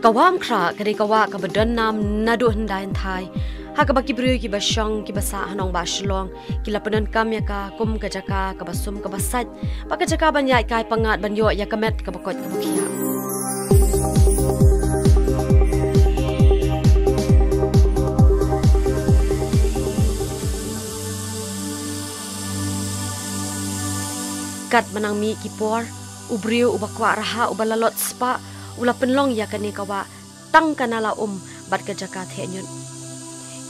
kawam kra kare kawa ka badan nam naduh ndain thai ha ka baki briew kiba shong kiba sa hanong ba shlong kila panan kam ya ka kum ka jaka ka basum ka basat pa ka jaka ban yai kai pangat ban yo ya ka met ka bakot ka bukia kat manang mi kipor ubriu ubakwa raha ubalalot spa ula pynlong ya kane kawa tang kanala bat ka jaka thenyun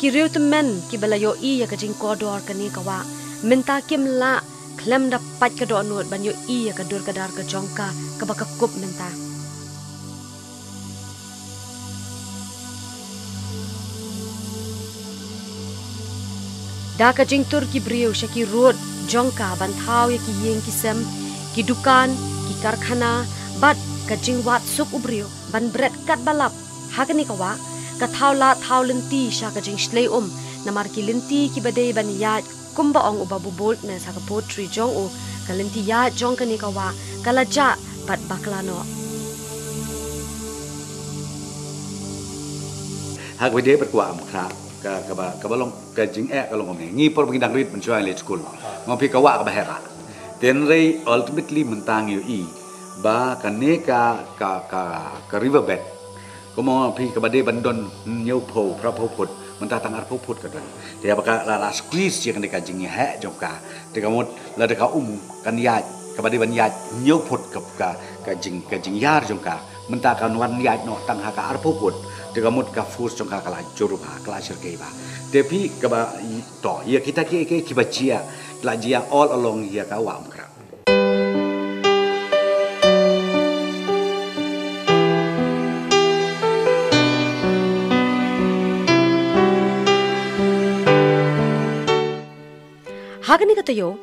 kiriu temen kibalayo I ya ka Kor kane kawa minta kim la klem da pat ka do nut ban yo I ya ka dur ka dar ka jongka ka baka kup minta da ka jingtur ki briew shaki road jongka ban thau ya ki yeng ki sem ki dukan ki karkhana bat ka jingwat sup ubriu ban bread kat balap hakani kawa ka thau la thau linti sha ka jingshlei namar ki linti ki badei ban ya kumba ong uba bubol na sa ka potri jong u ka linti ya jong kani kawa kala ja bat baklano hak wede bat kwa am kra ka balong ka jing ka long ngi por bagi dang rit men chua le school ngopi ka wa ka bahera tenrei ultimately mentang yu I ba kane ka riverbed komo pi ka bade bandon nyau pho pra pho phut menta tang ar pho phut ka don dia baka la squeeze je kane ka jing he jongka te ka mot la de ka kan ya ka bade ban ya nyau phut ka jing yar jongka menta ka wan ya no tang ha ka ar pho phut te ka mot ka fus jongka kala juru ba kala sirkei ba te pi ka ba to ya kita ke kibachia la jia all along ya ka wa am kra hagani katayo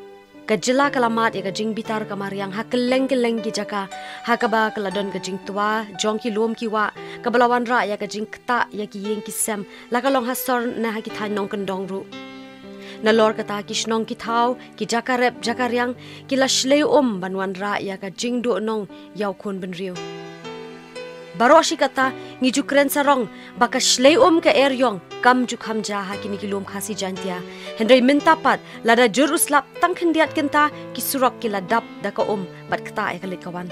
kajila kalamat ya ka jing bitar ka Mariang hakeleng ki jaka hakaba kaladon ka jingtwa jongki lom ki wa kabala wanrah ya ka jingta ya ki yeng ki sem lakalong hasor na ha ki than nong kendong ru nalor kata ki snong ki thau ki jaka rep jaka riang ki la shlei ban wanrah ya ka jingdo nong yaw Khunbynriew baro shi kata ngi jukren sarong baka shlei ka eryong kam ju kham ja ha kini ki lom khasi jantia Hynrei minta pat lada jur uslap tang khendiat kenta ki surok ki ladap da ka bat kta ka likawan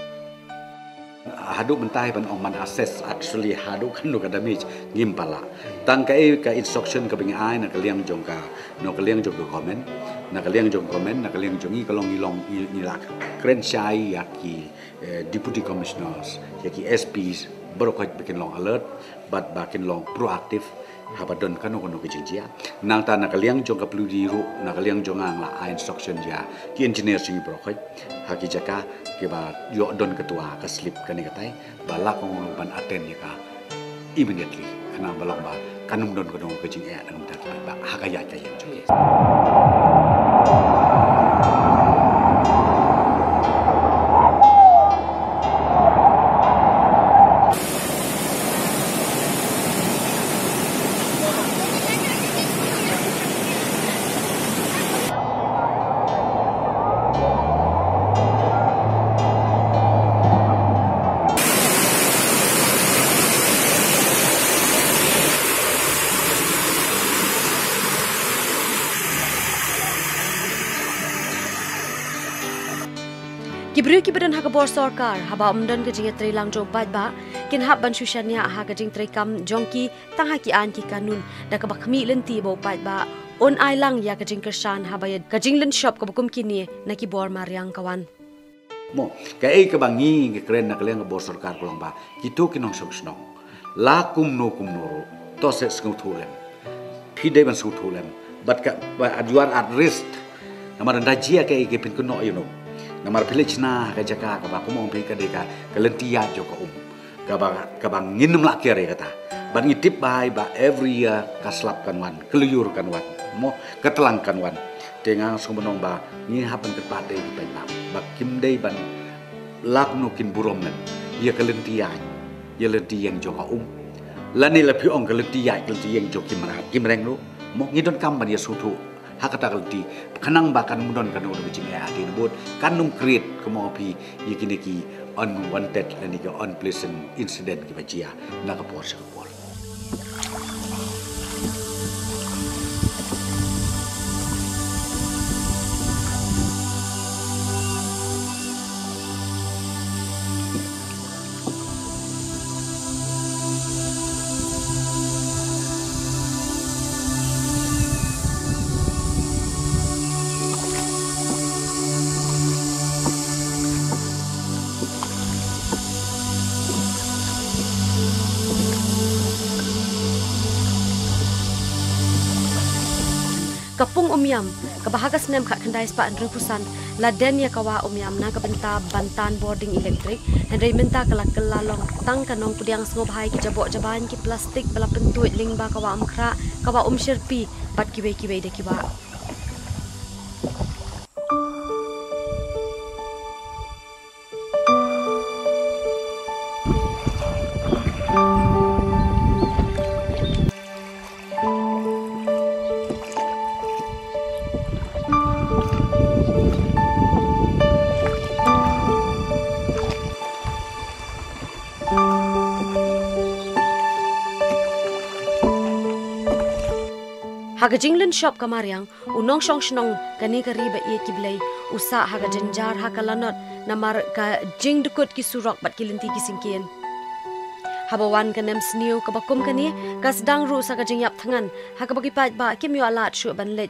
hadu mentai ban man assess actually hadu kan no damage ngimpala tang ka instruction ka bingi ai na ka liang jongka no ka liang jong comment na ka liang jong comment na ka liang jong I ka long ni lak kren shai ya ki deputy commissioners ya ki SPs baru ka bikin long alert but bakin long proactive habadon kan no ke jingia nang ta na ka liang jong ka plu di ru na ka liang jong ang la instruction ja ki engineer sing bro ka haki jaka ke ba yo don ketua ka slip kan ni katai bala ko ban attend ya ka immediately kana balong ba kanum don ko dong ke jingia nang ta ba hakaya ka yang jong Kibriu ki badan ha ka bor sarkar haba umdan ka jinga trilang jong bat ba kin hab ban shushania ha ka jing trekam jongki tang ha ki an ki kanun da ka bakmi lenti bo bat ba on ai lang ya ka jing kershan haba ya ka jing len shop ka bukum kini na ki bor Mariang kawan mo ka ka bangi ke kren na kaleng ka bor sarkar kolong ba kitu kinong snong la kum no to se sku thulem pide ban sku thulem but ka you are at risk namar dajia ke pin kuno you know namar village na ka jaka ka ba kumong pi ka de ka lentiya jo ka ba nginum la kere kata ban ngitip bai ba every year ka slap kan wan keluyur kan wan mo ketelang kan wan tengang sumenong ba ni hapan ke pade di ba kidei ban lak no kin burom men ya ka lentiya ya lenti yang jo ka lani la pi ong ka lentiya yang jo kimreng ru mo ngidon kam ban ya sutu hakata kalti kanang bakan mudon kan udah bicing ya di nebut kanung create kemo pi yakini ki unwanted lani ka unpleasant incident ki bajia nakapor sa kapor. Kapung umyam, kabahagas nem kak kendai spa andru pusan, laden ya kawa umyam na kabenta bantan boarding elektrik, Hynrei minta kelak kelalong tang kanong pudiang sengob hai ki jabok jaban ki plastik bala pentuit lingba kawa amkra, kawa sherpi, bat kiwe de kiwa. Haga jinglen shop ka Mariang, unong shong shnong kani ka riba ie ki Blei, usa haga jenjar haga lanot, namar ka jing dukut ki surok bat ki linti ki singkien. Habawan ka nem sniu ka bakum kani, ka sedang ru sa ka jingiap tangan, haga bagi pat ba kim yo alat syu ban let,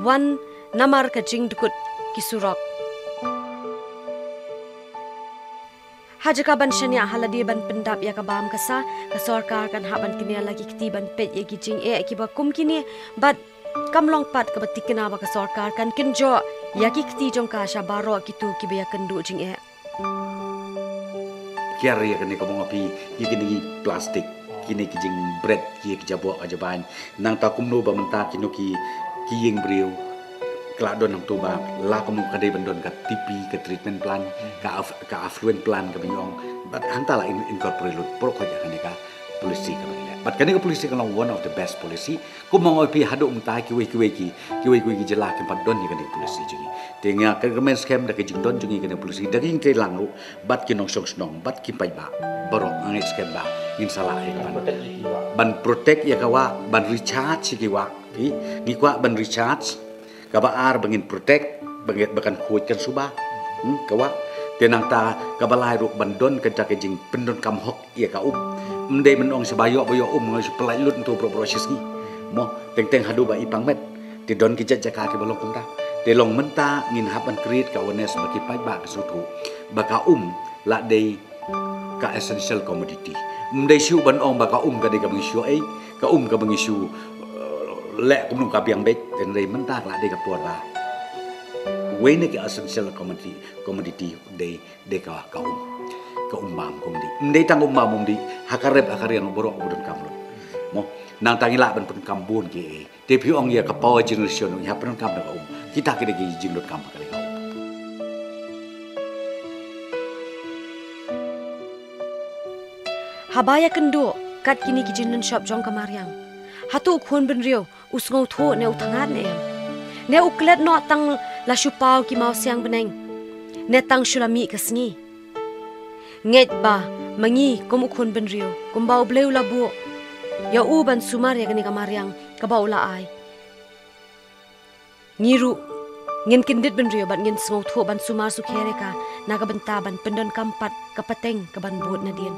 wan namar ka jing dukut ki surok. Haja ban shania haladi ban pendap ya kabam kasa ka sarkar kan haban kini lagi kiti ban pet ya gijing ki bakum kini bat kamlong pat ka batikena ba ka sarkar kan kinjo ya ki kiti jongka sha baro kitu ki be kendu jing Kiar ya kini kamu ngapi kini plastik kini kijing bread ki jabo aja ban nang takum no ba menta kinu ki ying briew keladon nang tuba la kamu kadai bandon ka tipi ke treatment plan ka affluent plan ka binyong but hantala incorporate pro ko ja kanika policy ka bangla but kanika policy ka one of the best policy ko mong pi hadu umta ki jela ke padon ni kanika policy jingi tenga ka men scam da ke jingdon jingi kanika policy daging te langru but ki nong snong but ki pai ba baro ang scam ba in salah ban protect ya kawa ban recharge ki wa ni kwa ban recharge kabaar bangin protect bangit bakan kuat kan subah kawa tenang ta kabalai ruk bandon keja kejing pendon kam hok ia ka mendai menong sebayo boyo ngai pelai lut tu proses ni mo teng hadu ba ipang met ti don ki jaka ki bolong kumta te long menta ngin hapan create ka awareness baki pai ba sutu baka la dei ka essential commodity mendai siu ban ong baka ka dei ka mengisu ka mengisu lek kumnung kabiang beit dan Hynrei mentar lah deka puara. Wene ke essential commodity de ka bam komdi. Ndei tang bam di hakarep yang borok budon kamlo. Mo nang tangila ban pun kambun ke. Te piong ya ka power generation ya pun kam da Kita kene ki jinglot kam kali ka. Habaya kendo kat kini ki jinlen shop jongka Mariang. Hatu Khunbynriew usngau tho ne uthangat ne uklet no tang la shupau ki mau siang beneng ne tang shulami kasngi nget ba mangi kum Khunbynriew kum bau Blei labu ya ban sumar ya kani ka Mariang ka bau la ai ngiru ngin kindit Bynriew ban ngin ngau tho ban sumar su khere ka na ka benta ban pendon kampat ka pateng ka ban bot na dien